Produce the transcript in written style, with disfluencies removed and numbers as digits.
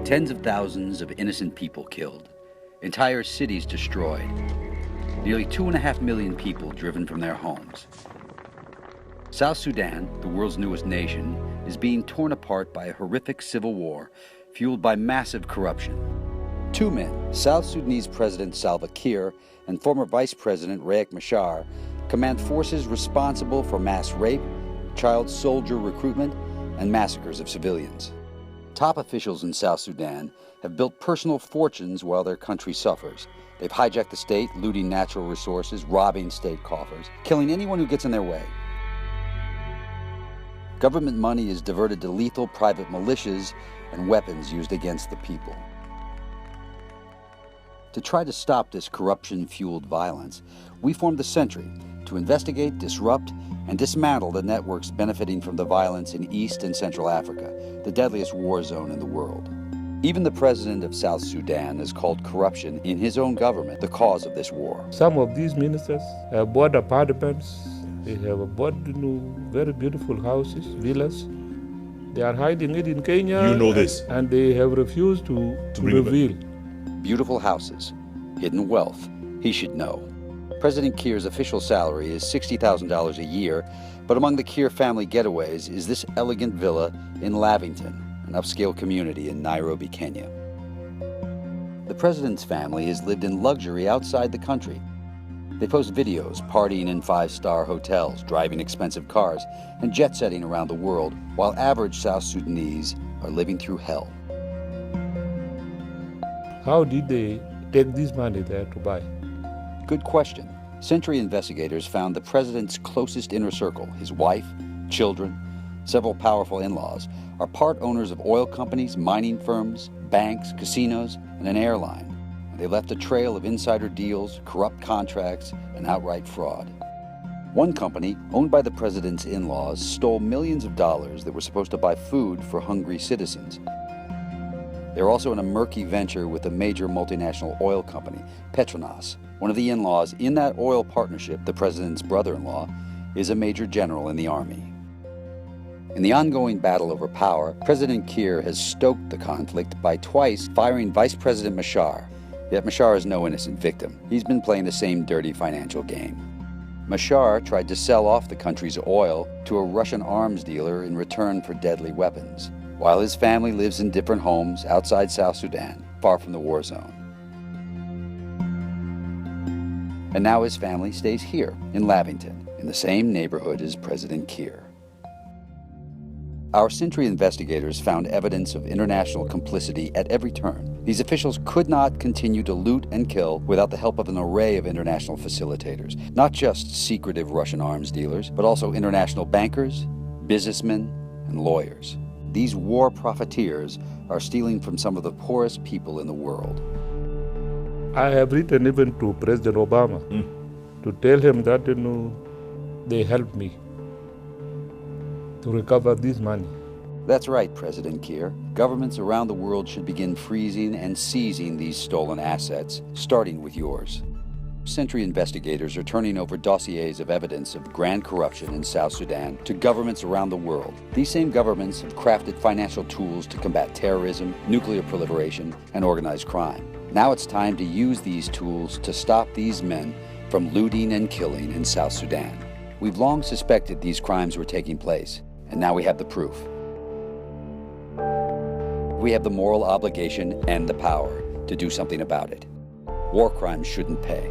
Tens of thousands of innocent people killed, entire cities destroyed, nearly 2.5 million people driven from their homes. South Sudan, the world's newest nation, is being torn apart by a horrific civil war fueled by massive corruption. Two men, South Sudanese President Salva Kiir and former Vice President Riek Machar, command forces responsible for mass rape, child soldier recruitment, and massacres of civilians. Top officials in South Sudan have built personal fortunes while their country suffers. They've hijacked the state, looting natural resources, robbing state coffers, killing anyone who gets in their way. Government money is diverted to lethal private militias and weapons used against the people. To try to stop this corruption-fueled violence, we formed the Sentry to investigate, disrupt, and dismantle the networks benefiting from the violence in East and Central Africa, the deadliest war zone in the world. Even the president of South Sudan has called corruption in his own government the cause of this war. Some of these ministers have bought apartments, they have bought very beautiful houses, villas. They are hiding it in Kenya. You know this. And they have refused to reveal. Beautiful houses, hidden wealth, he should know. President Kiir's official salary is $60,000 a year, but among the Kiir family getaways is this elegant villa in Lavington, an upscale community in Nairobi, Kenya. The president's family has lived in luxury outside the country. They post videos partying in five-star hotels, driving expensive cars, and jet-setting around the world, while average South Sudanese are living through hell. How did they take this money there to buy? Good question. Sentry investigators found the president's closest inner circle, his wife, children, several powerful in-laws, are part owners of oil companies, mining firms, banks, casinos, and an airline. They left a trail of insider deals, corrupt contracts, and outright fraud. One company, owned by the president's in-laws, stole millions of dollars that were supposed to buy food for hungry citizens. They're also in a murky venture with a major multinational oil company, Petronas. One of the in-laws in that oil partnership, the president's brother-in-law, is a major general in the army. In the ongoing battle over power, President Kiir has stoked the conflict by twice firing Vice President Machar. Yet Machar is no innocent victim. He's been playing the same dirty financial game. Machar tried to sell off the country's oil to a Russian arms dealer in return for deadly weapons, while his family lives in different homes outside South Sudan, far from the war zone. And now his family stays here, in Lavington, in the same neighborhood as President Kiir. Our Sentry investigators found evidence of international complicity at every turn. These officials could not continue to loot and kill without the help of an array of international facilitators, not just secretive Russian arms dealers, but also international bankers, businessmen, and lawyers. These war profiteers are stealing from some of the poorest people in the world. I have written even to President Obama to tell him that they helped me to recover this money. That's right, President Kiir. Governments around the world should begin freezing and seizing these stolen assets, starting with yours. Sentry investigators are turning over dossiers of evidence of grand corruption in South Sudan to governments around the world. These same governments have crafted financial tools to combat terrorism, nuclear proliferation, and organized crime. Now it's time to use these tools to stop these men from looting and killing in South Sudan. We've long suspected these crimes were taking place, and now we have the proof. We have the moral obligation and the power to do something about it. War crimes shouldn't pay.